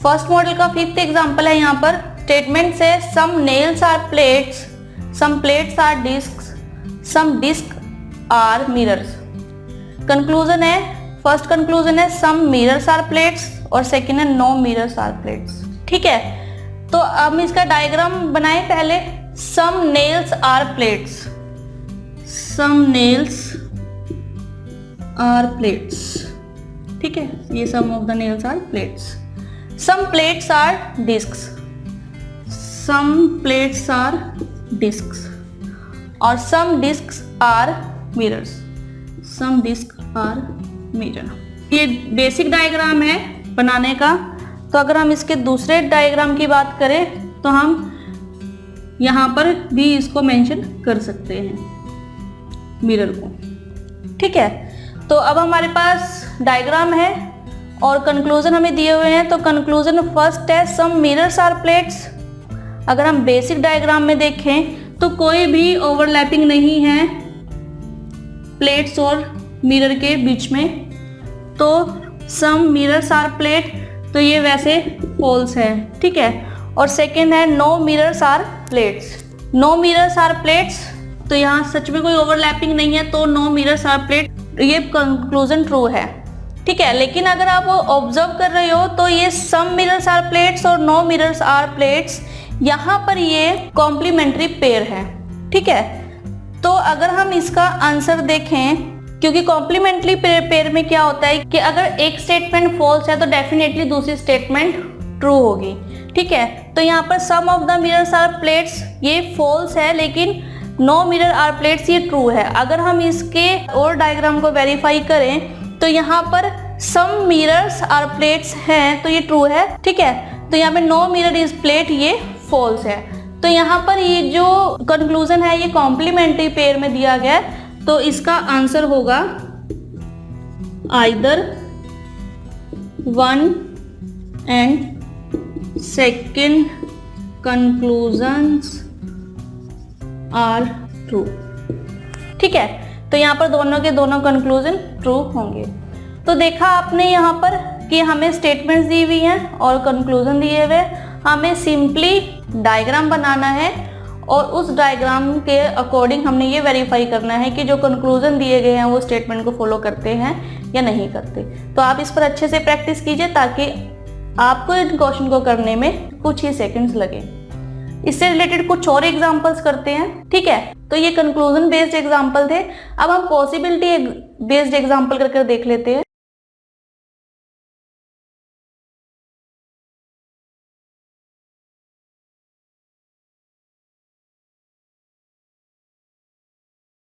First model का 5th example है यहाँ पर। स्टेटमेंट से some nails are plates, some plates are discs, some disc are mirrors. Conclusion है, फर्स्ट कंक्लूजन है सम मिरर्स आर प्लेट्स और सेकेंड है नो मिरर्स आर प्लेट्स। ठीक है, तो अब इसका डायग्राम बनाएं पहले। Some nails are plates, some nails are plates. ठीक है, ये some of the nails are plates. Some plates are discs, some plates are discs और some discs are mirrors, some disc are mirror. ये basic diagram है बनाने का। तो अगर हम इसके दूसरे डायग्राम की बात करें तो हम यहाँ पर भी इसको मेंशन कर सकते हैं, मिरर को। ठीक है, तो अब हमारे पास डायग्राम है और कंक्लूजन हमें दिए हुए हैं। तो कंक्लूजन फर्स्ट है सम मिरर्स आर प्लेट्स। अगर हम बेसिक डायग्राम में देखें तो कोई भी ओवरलैपिंग नहीं है प्लेट्स और मिरर के बीच में, तो सम मिरर्स आर प्लेट, तो ये वैसे फॉल्स है। ठीक है, और सेकेंड है no mirrors are plates. No mirrors are plates, तो यहाँ सच में कोई ओवरलैपिंग नहीं है, तो नो मिरर्स आर प्लेट, ये कंक्लूजन ट्रू है। ठीक है, लेकिन अगर आप ऑब्जर्व कर रहे हो तो ये सम मिरर्स आर प्लेट्स और नो मिरर्स आर प्लेट्स, यहाँ पर ये कॉम्प्लीमेंट्री पेयर है। ठीक है, तो अगर हम इसका आंसर देखें, क्योंकि कॉम्प्लीमेंट्री पेयर में क्या होता है कि अगर एक स्टेटमेंट फॉल्स है तो डेफिनेटली दूसरी स्टेटमेंट ट्रू होगी। ठीक है, तो यहाँ पर some of the mirrors are plates ये फॉल्स है, लेकिन नो मिरर आर प्लेट्स ये ट्रू है। अगर हम इसके और डायग्राम को वेरीफाई करें तो यहाँ पर सम मिरर्स आर प्लेट्स हैं, तो ये ट्रू है। ठीक है, तो यहाँ पे नो मिरर इज प्लेट ये फॉल्स है। तो यहाँ पर ये जो कंक्लूजन है ये कॉम्प्लीमेंट्री पेयर में दिया गया है, तो इसका आंसर होगा either 1 and second conclusions are true. ठीक है, तो यहाँ पर दोनों के दोनों कंक्लूजन ट्रू होंगे। तो देखा आपने यहाँ पर कि हमें स्टेटमेंट्स दी हुई हैं और कंक्लूजन दिए हुए, हमें सिंपली डायग्राम बनाना है और उस डायग्राम के अकॉर्डिंग हमने ये वेरीफाई करना है कि जो कंक्लूजन दिए गए हैं वो स्टेटमेंट को फॉलो करते हैं या नहीं करते। तो आप इस पर अच्छे से प्रैक्टिस कीजिए ताकि आपको इन क्वेश्चन को करने में कुछ ही सेकंड्स लगे। इससे रिलेटेड कुछ और एग्जांपल्स करते हैं। ठीक है, तो ये कंक्लूजन बेस्ड एग्जांपल थे। अब हम पॉसिबिलिटी बेस्ड एग्जांपल करके देख लेते हैं।